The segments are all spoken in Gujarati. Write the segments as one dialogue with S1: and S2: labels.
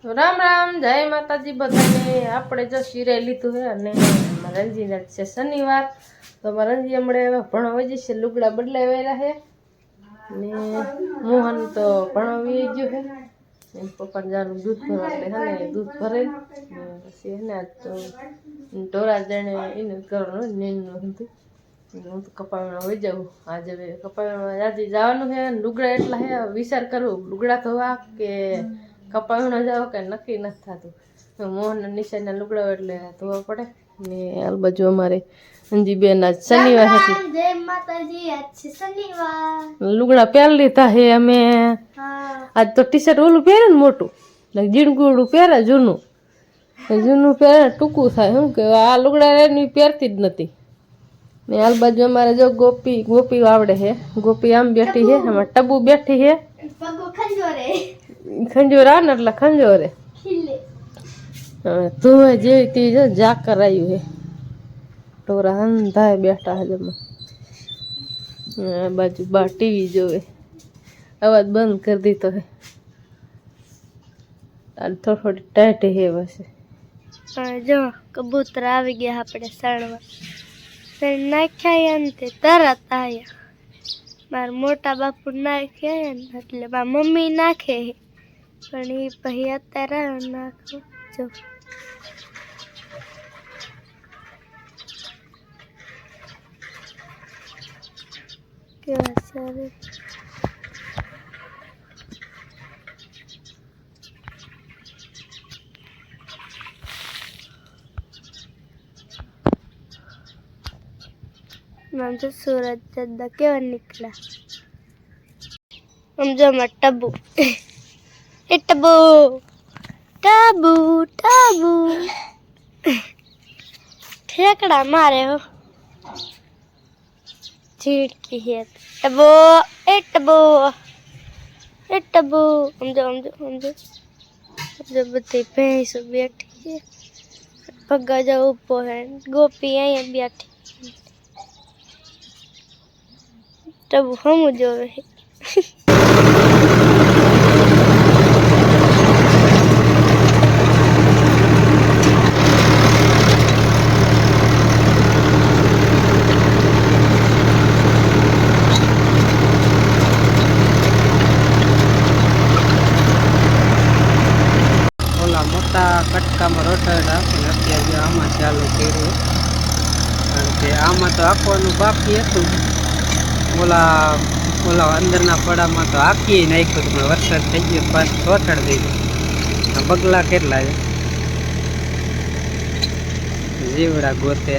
S1: રામ રામ, જય માતાજી બધાને। આપણે જો સિરાઈ લીધું હે અને રંજીને છે શનિવાર, તો રંજી હમણાં ભણવા જશે, લુગડા બદલાવેલા હે ને મોહન તો ભણવી ગયો હે, એમ પપ્પા જાનું દૂધ ભરવા એટલે હે ને દૂધ ભરે પછી હે ને તો ઢોરા જણે એને કરવાનું નીંદનું હતું। હું તો કપાળમાં વહી જાઉં આજે, કપાળમાં આજે જવાનું છે, લુગડા એટલા હે વિચાર કરું લુગડા ધોવા કે કપાળમાં જાવ કે નક્કી નથી થતું। મોહન નિશાના લુગડા એટલે ધોવા પડે ને આ બાજુ અમારે અંજીબેન આજ શનિવાર હતી,
S2: જય માતાજી, આજ છે શનિવાર,
S1: લુગડા પહેરી લીધા હે અમે। આજ તો ટી શર્ટ ઓલું પહેરે ને મોટું જીણગુડું પહેરે, જૂનું જૂનું પહેરે ટૂંકું થાય, શું કે આ લુગડા એની પહેરતી જ નથી ને। હાલ બાજુ અમારે જો ગોપી આવડે હે, ગોપી આમ બેઠી હે, અમારે ટબુ બેઠી હે, ખંજોર આવે ને એટલે ખંજોરે તું જેવી તી જો ઝાકર આવ્યું હે, ટોરા હંધાય બેઠા હે જમા। બાજુ બા ટીવી જોવે, અવાજ બંધ કરી દીધો હે, થોડી ટાઈટ હે બસ।
S2: જો કબૂતર આવી ગયા આપણે સણવા, સણ નાખ્યા અંતે તરત આયા। મારા મોટા બાપુ નાખ્યા ને એટલે મારા મમ્મી નાખે પણ એ પછી અત્યારે નાખો જો કેવા સરસ। નામ તો सूरज दादा केवा निकला। हम जो मैं टबू ए टबू टबू टबू ठेकड़ा मारे हो झीड़की है टबू ए टबू ए टबू। हम जो जब बती भैंस बैठी है, पग्गा जो ऊपर है, गोपी आई बैठी तब हम जो रहे
S3: ઓલા મોટા કટકામાં રોટાડા અત્યારે આમાં ચાલુ કર્યું, કારણ કે આમાં તો આખવાનું બાકી હતું, ઓલા અંદરના પડામાં તો આખી નાખ્યું હતું, વરસાદ થઈ ગયો પાછું રોટાડી દીધું। બગલા કેટલા છે, જીવડા ગોતે।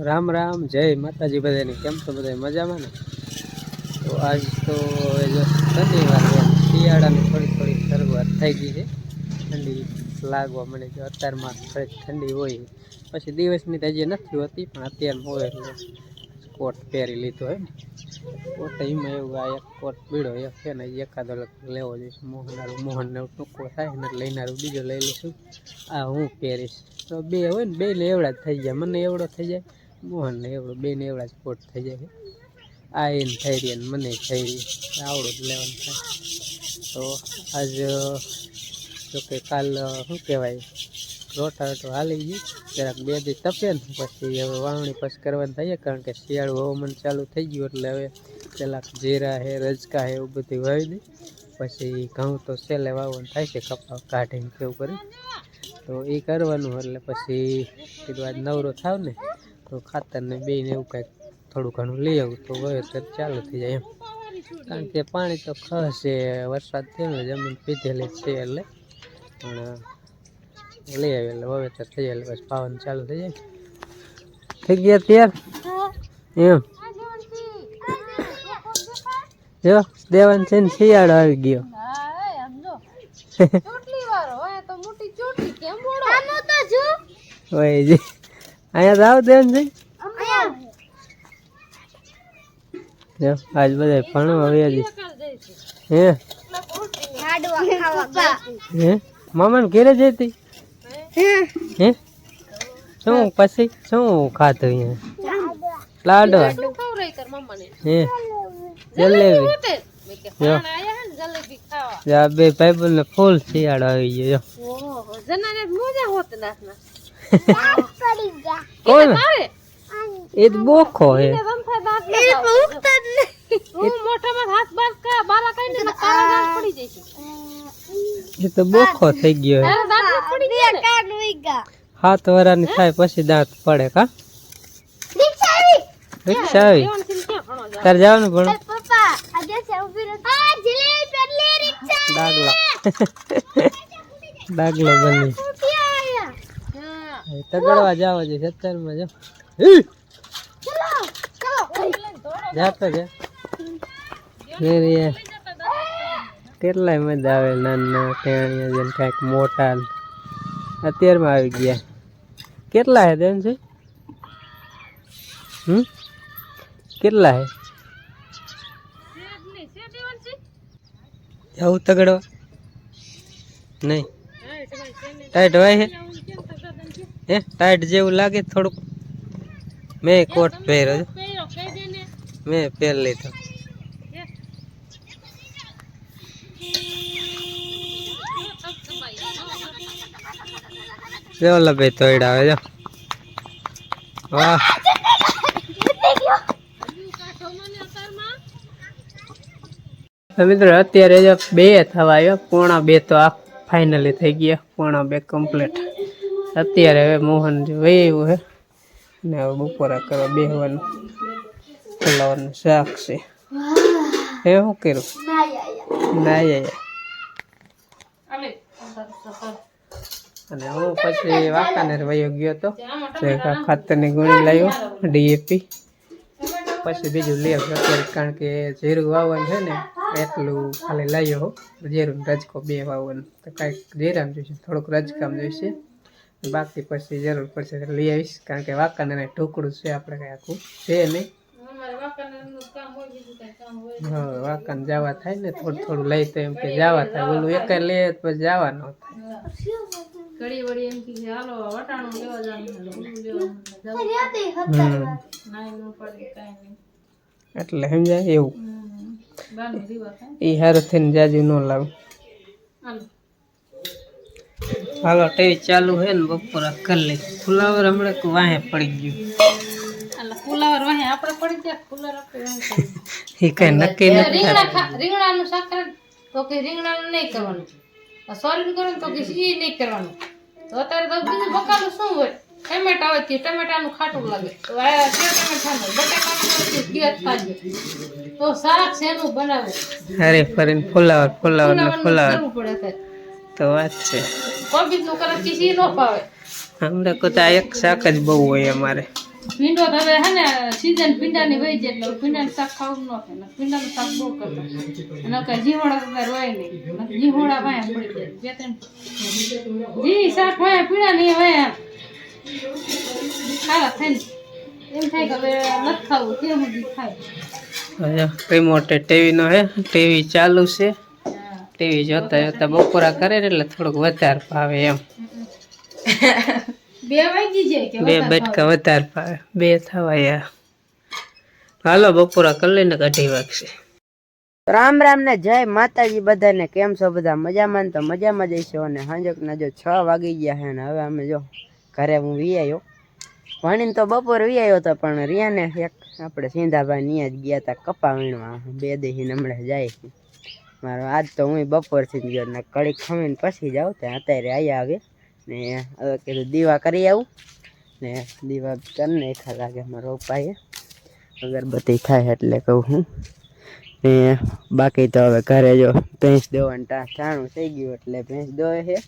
S3: રામ રામ, જય માતાજી બધાને। કેમ તો બધા મજામાં ને? તો આજ તો જો શનિવાર છે, શિયાળાની થોડી શરૂઆત થઈ ગઈ છે, ઠંડી લાગવા મળે છે। અત્યારમાં થોડીક ઠંડી હોય, પછી દિવસની તો હજી નથી હોતી, પણ અત્યારમાં હોય એટલે કોટ પહેરી લીધો હોય ને। કોટ એમાં એવું આ એક કોટ બીડો એક છે ને, એકાદો લેવો જોઈએ। મોહનને ટૂંકો થાય ને લઈનારું બીજો લઈ લઈશું। આ હું પહેરીશ તો બે હોય ને, બે ને એવડા જ થઈ જાય, મને એવડો થઈ જાય, મોહન ને એવડો, બે ને એવડા જ કોટ થઈ જાય। આ એને થઈ રહી અને મને થઈ રહી, આવડું જ લેવાનું થાય। તો આજ જોકે કાલ શું કહેવાય રોટાવેટર હાલી ગઈ, જરાક બે દી તપે ને પછી હવે વાવણી પછી કરવાની થઈએ, કારણ કે શિયાળું હવામાન ચાલુ થઈ ગયું એટલે હવે પેલા જીરા હે, રજકા હે, એવું બધું વાવી દઈ, પછી ઘઉં તો છેલ્લે વાવવાનું થાય છે, કપા કાઢીને કેવું કરી, તો એ કરવાનું એટલે પછી કીધું આજ નવરો થાવ ને તો ખાતર ને બે ને એવું કાંઈક થોડું ઘણું લઈ આવું તો વાવેતર ચાલુ થઈ જાય એમ। કારણ કે પાણી તો ખસે, વરસાદ થયો ને જમીન પીધેલી છે એટલે, પણ લઈ આવે એટલે વાવેતર થઈ જાય એટલે પછી પાવાનું ચાલુ થઈ જાય। થઈ ગયા ત્યાર એમ જો દેવાન છે ને શિયાળો આવી ગયો। હોય જી અહીંયા જાવ દેવાન છે, જો આજ બધા ભણવા આવ્યા છે હે હે મામા ને ઘેરે જતી હે શું પછી શું ખાતું અહીંયા લાડવા હે જલેબી જો બે ભાઈબંધ ને ફૂલ શિયાળો આવી ગયો કોણ એ તો બોખો હે એ તો બોખો થઈ ગયો હે 7 વર્ષની થાય પછી દાંત પડે કા રિક્ષા આવી તાર જવાનું ભણો ડાગલો બની તગડવા જાવ છે ખેતરમાં જાવ જાતો જા કેટલાય મજા આવે નાના ટેણીયા જેમ કાંઈક મોટા અત્યારમાં આવી ગયા કેટલા હે દેન છે કેટલા હે જાવું તગડવા નહીં ટાઈટ હોય હે ટાઈટ જેવું લાગે થોડુંક મેં કોટ પહેર્યો મેં પહેર લીધો જો ભાઈ તોડ આવે જો વાહ મિત્રો અત્યારે જો 2 થવા આવ્યો 1:45 તો આ ફાઇનલી થઈ ગયા 1:45 કમ્પ્લીટ અત્યારે હવે મોહન જો વયું હે ને હવે બપોરા કરવા બેહવાનું ફુલાવરનું શાક છે હે શું કર્યું ના અને હું પછી વાંકાનેર વયો ગયો તો ખાતરની ગુણી લાવ્યો ડીએપી પછી બીજું લે અત્યારે કારણ કે જીરું વાવવાનું છે ને એટલું ખાલી લાવ્યો જીરું રજકો 2 વાવવાનું તો કાંઈક જીરામ જોઈશે થોડુંક રજકામ જોઈશે બાકી પછી જરૂર પડશે લઈ આવીશ કારણ કે વાંકાનેર ટુકડું છે આપણે કાંઈ આખું છે નહીં હા વાંકાને જવા થાય ને થોડું થોડું લઈ તો એમ કે જવા થાય ઓલું એક લે પછી જવા ન થાય
S1: ઘડી વળી એમ કે હાલો વટાણું લેવા જવાનું
S3: એટલે સમજાય એવું એ હારું થઈને જાજુ ન લાવું હાલો ટીવી ચાલુ હે ને બપોરા કરી લઈ ફુલાવર હમણાં વાહે પડી ગયું
S1: ફુલાવર વાહે આપણે પડી જાય ફુલાવર આપણે
S3: એ કઈ નક્કી નથી
S1: રીંગણાનું શાક તો કે રીંગણાનું નહીં કરવાનું સોરીનું કરવાનું તો કે ઈ નહીં કરવાનું તો અત્યારે તો બીજું બકાલું શું હોય ટમેટા હોય ટમેટાનું ખાટું લાગે તો આ ટમેટાનું બટાકાનું ઘી ખાજે તો શાક શેનું બનાવે
S3: અરે ફરીને ફુલાવર
S1: કરવું પડે
S3: તો વાત છે
S1: કોબીજનું કરે ચીસી ન પાવે
S3: હમણાં કોતા એક શાક જ બહુ હોય અમારે
S1: ભીંડો તો હવે હે ને સીઝન ભીંડાની વહી જાય એટલે ભીંડાનું શાક ખાવું ન થાય ભીંડાનું શાક બહુ કરતા અને કઈ જીહોડા વગર હોય નહીં જીહોડા વાયા પડી જાય 2-3 જી શાક વાયા પીડા નહીં હોય ખાવા થાય ને એમ થાય કે હવે નથી ખાવું કેમ સુધી ખાય
S3: રિમોટ ટીવી નો હે ટીવી ચાલુ છે ટીવી જોતા જોતા બપોરા કરે એટલે થોડુંક વધારે ભાવે એમ
S1: 2 વાગી જાય કે
S3: 2 બટકા વધારે ભાવે 2 થવાયા હાલો બપોરા કરી લઈને 2:30 વાગશે રામ રામ ને જય માતાજી બધાને કેમ છો બધા મજામાં તો મજામાં જઈશું અને સાંજકના જો 6 વાગી ગયા છે ને હવે અમે જો ઘરે હું વી આવ્યો ભણીને તો બપોર વી આવ્યો હતો પણ રિયાને એક આપણે સિંધાભાઈ ત્યાં જ ગયા હતા કપા વીણવા 2 દહીને હમણાં જાય મારો આજ તો હું બપોરથી ગયો ને કડી ખમીને પછી જાઉં ત્યાં અત્યારે આવ્યા આવે ને હવે કીધું દીવા કરી આવું ને દીવા કરી નાખા લાગે મારા પપ્પાએ અગરબત્તી થાય એટલે કહું હું ને બાકી તો હવે ઘરે જો ભેંસ દોવાનું ટાણું થઈ ગયું એટલે ભેંસ દોવે છે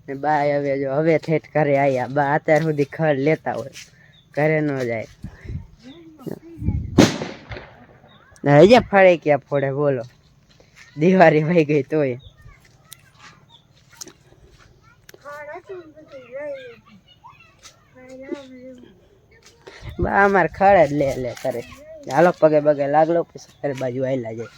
S3: ને બા હવે જો હવે ઠેઠ ઘરે આવ્યા બા અત્યાર સુધી ખડ લેતા હોય ઘરે ન જાય હજી ફળે ક્યાં ફોડે બોલો દિવાળી વહી ગઈ તોય બા અમારે ખડ જ લે કરે હાલો પગે પગે લાગલો પછી બાજુ આવેલા જાય.